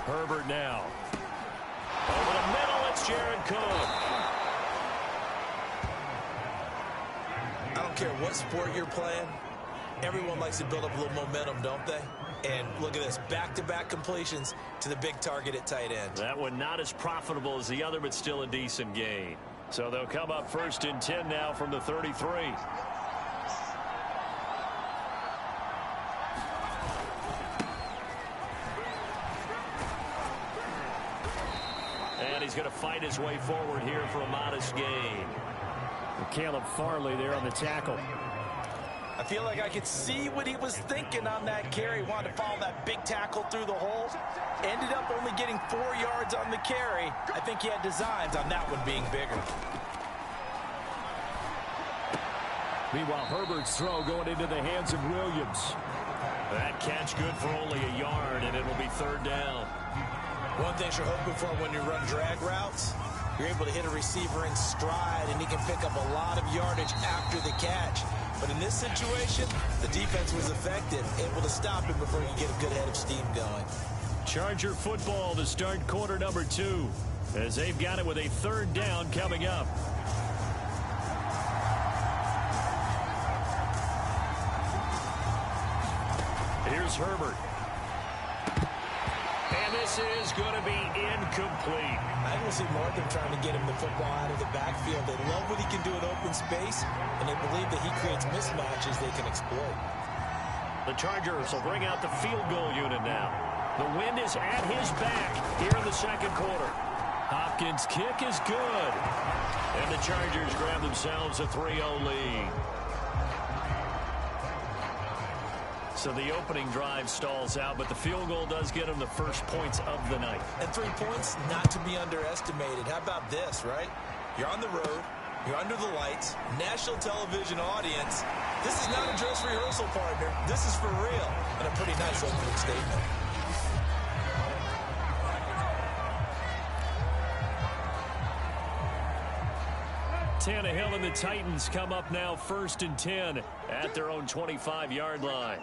Herbert now. Over the middle, it's Jared Cook. I don't care what sport you're playing. Everyone likes to build up a little momentum, don't they? And look at this, back-to-back completions to the big target at tight end. That one not as profitable as the other, but still a decent gain. So they'll come up 1st and 10 now from the 33. And he's going to fight his way forward here for a modest gain. Caleb Farley there on the tackle. I feel like I could see what he was thinking on that carry. Wanted to follow that big tackle through the hole. Ended up only getting 4 yards on the carry. I think he had designs on that one being bigger. Meanwhile, Herbert's throw going into the hands of Williams. That catch good for only a yard, and it'll be 3rd down. One thing you're hoping for when you run drag routes, you're able to hit a receiver in stride, and he can pick up a lot of yardage after the catch. But in this situation, the defense was effective, able to stop him before you get a good head of steam going. Charger football to start quarter number 2, as they've got it with a 3rd down coming up. Here's Herbert. And this is going to be incomplete. I don't see more of them trying to get him the football out of the backfield. They love what he can do in open space, and they believe that he creates mismatches they can exploit. The Chargers will bring out the field goal unit now. The wind is at his back here in the 2nd quarter. Hopkins' kick is good. And the Chargers grab themselves a 3-0 lead. So the opening drive stalls out, but the field goal does get them the first points of the night. And 3 points, not to be underestimated. How about this, right? You're on the road. You're under the lights. National television audience. This is not a dress rehearsal, partner. This is for real. And a pretty nice opening statement. Tannehill and the Titans come up now 1st and 10 at their own 25-yard line.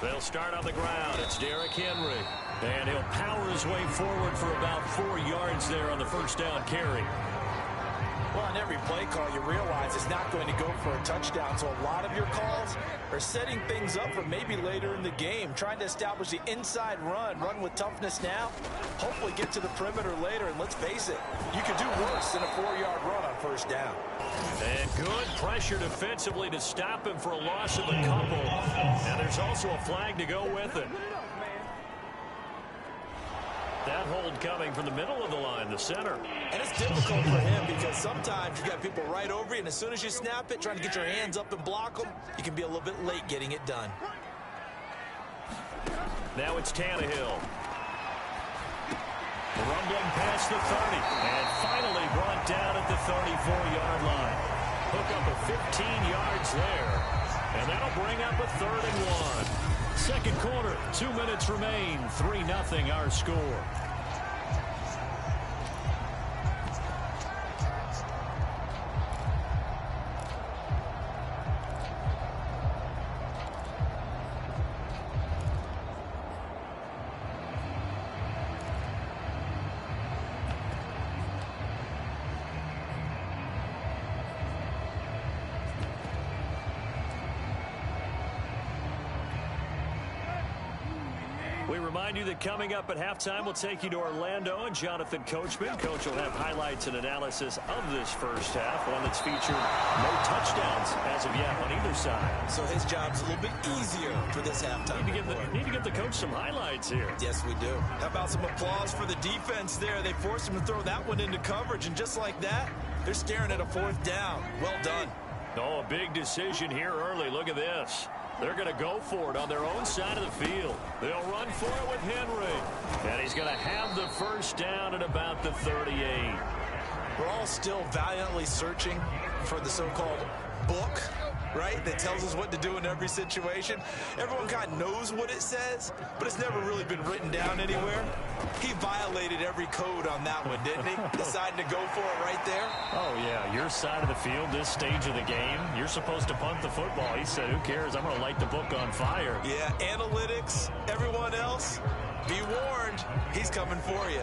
They'll start on the ground. It's Derrick Henry. And he'll power his way forward for about 4 yards there on the 1st down carry. Well, on every play call, you realize it's not going to go for a touchdown. So a lot of your calls are setting things up for maybe later in the game, trying to establish the inside run with toughness now, hopefully get to the perimeter later. And let's face it, you could do worse than a 4-yard run on 1st down. And good pressure defensively to stop him for a loss of a couple. And there's also a flag to go with it. That hold coming from the middle of the line, the center. And it's difficult for him because sometimes you got people right over you, and as soon as you snap it, trying to get your hands up and block them, you can be a little bit late getting it done. Now it's Tannehill. Rumbling past the 30, and finally brought down at the 34-yard line. Hook up of 15 yards there, and that'll bring up a 3rd and 1. 2nd quarter, 2 minutes remain, 3-0 our score. We remind you that coming up at halftime, we'll take you to Orlando and Jonathan Coachman. Coach will have highlights and analysis of this 1st half, one that's featured no touchdowns as of yet on either side. So his job's a little bit easier for this halftime. Need to give the coach some highlights here. Yes, we do. How about some applause for the defense there? They forced him to throw that one into coverage, and just like that, they're staring at a 4th down. Well done. Oh, a big decision here early. Look at this. They're going to go for it on their own side of the field. They'll run for it with Henry. And he's going to have the 1st down at about the 38. We're all still valiantly searching for the so-called book, right, that tells us what to do in every situation. Everyone kind of knows what it says, but it's never really been written down anywhere. He violated every code on that one, didn't he? Decided to go for it right there. Oh, yeah, your side of the field, this stage of the game, you're supposed to punt the football. He said, who cares? I'm going to light the book on fire. Yeah, analytics, everyone else, be warned, he's coming for you.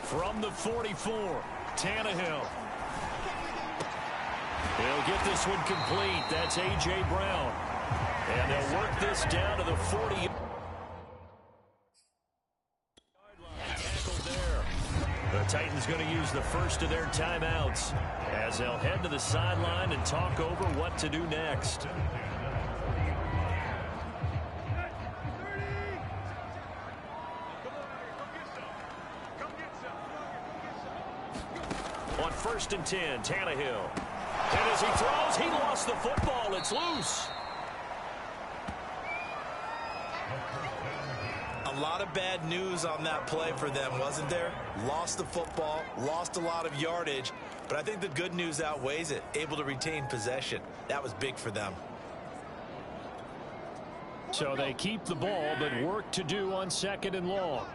From the 44, Tannehill. He'll get this one complete. That's A.J. Brown. And they'll work this down to the 40. Tackled there. The Titans going to use the first of their timeouts as they'll head to the sideline and talk over what to do next. On 1st and 10, Tannehill. And as he throws, he lost the football. It's loose. A lot of bad news on that play for them, wasn't there? Lost the football, lost a lot of yardage, but I think the good news outweighs it. Able to retain possession. That was big for them. So they keep the ball, but work to do on 2nd and long.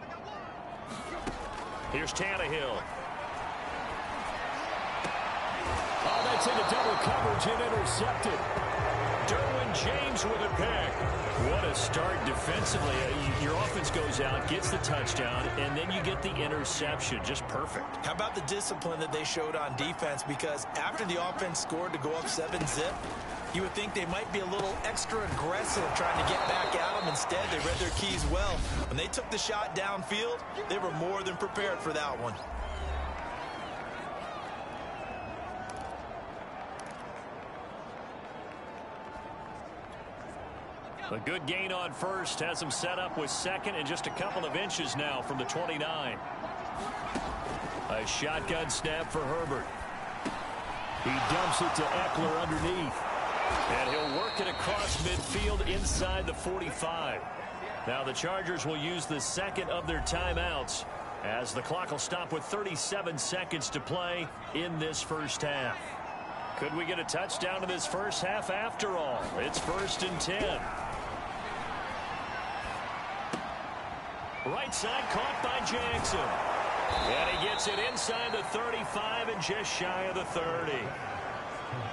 Here's Tannehill. Oh, that's into double coverage and intercepted. Derwin James with a pick. What a start defensively. Your offense goes out, gets the touchdown, and then you get the interception. Just perfect. How about the discipline that they showed on defense? Because after the offense scored to go up 7-zip, you would think they might be a little extra aggressive trying to get back at them. Instead, they read their keys well. When they took the shot downfield, they were more than prepared for that one. A good gain on 1st has him set up with 2nd and just a couple of inches now from the 29. A shotgun snap for Herbert. He dumps it to Eckler underneath. And he'll work it across midfield inside the 45. Now the Chargers will use the 2nd of their timeouts as the clock will stop with 37 seconds to play in this first half. Could we get a touchdown in this first half after all? It's 1st and 10. Right side caught by Jackson. And he gets it inside the 35 and just shy of the 30.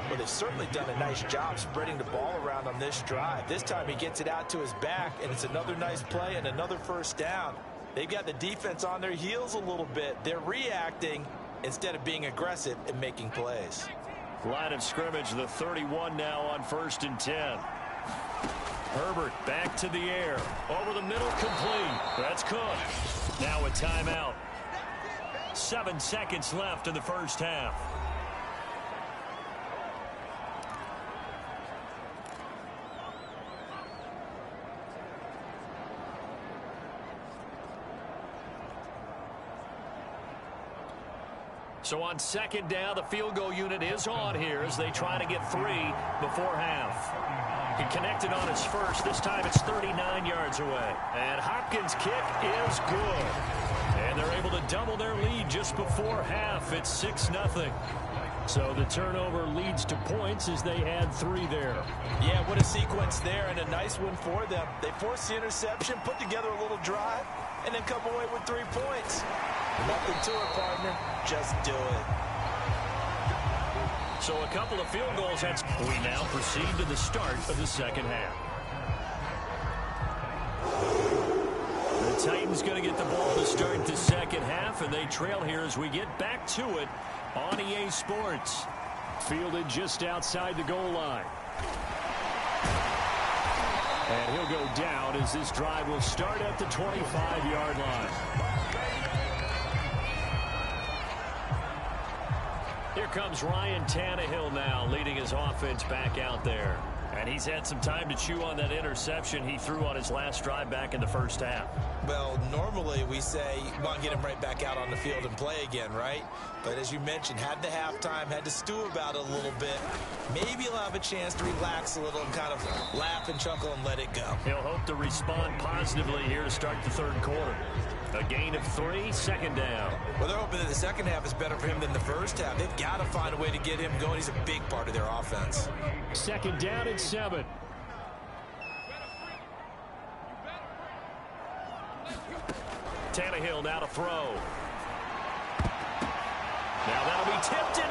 Well, they've certainly done a nice job spreading the ball around on this drive. This time he gets it out to his back, and it's another nice play and another first down. They've got the defense on their heels a little bit. They're reacting instead of being aggressive and making plays. Line of scrimmage, the 31 now on 1st and 10. Herbert back to the air. Over the middle, complete. That's Cook. Now a timeout. 7 seconds left in the first half. So on 2nd down, the field goal unit is on here as they try to get 3 before half. He connected on his first. This time it's 39 yards away. And Hopkins' kick is good. And they're able to double their lead just before half. It's 6-0. So the turnover leads to points as they add 3 there. Yeah, what a sequence there, and a nice one for them. They forced the interception, put together a little drive, and then come away with 3 points. Nothing to it, partner. Just do it. So a couple of field goals. We now proceed to the start of the second half. The Titans going to get the ball to start the second half, and they trail here as we get back to it on EA Sports. Fielded just outside the goal line. And he'll go down as this drive will start at the 25-yard line. Here comes Ryan Tannehill now, leading his offense back out there. And he's had some time to chew on that interception he threw on his last drive back in the first half. Well, normally we say, come on, get him right back out on the field and play again, right? But as you mentioned, had the halftime, had to stew about it a little bit. Maybe he'll have a chance to relax a little and kind of laugh and chuckle and let it go. He'll hope to respond positively here to start the third quarter. A gain of 3, second down. Well, they're hoping that the second half is better for him than the first half. They've got to find a way to get him going. He's a big part of their offense. Second down and 7. Tannehill now to throw. Now that'll be tipped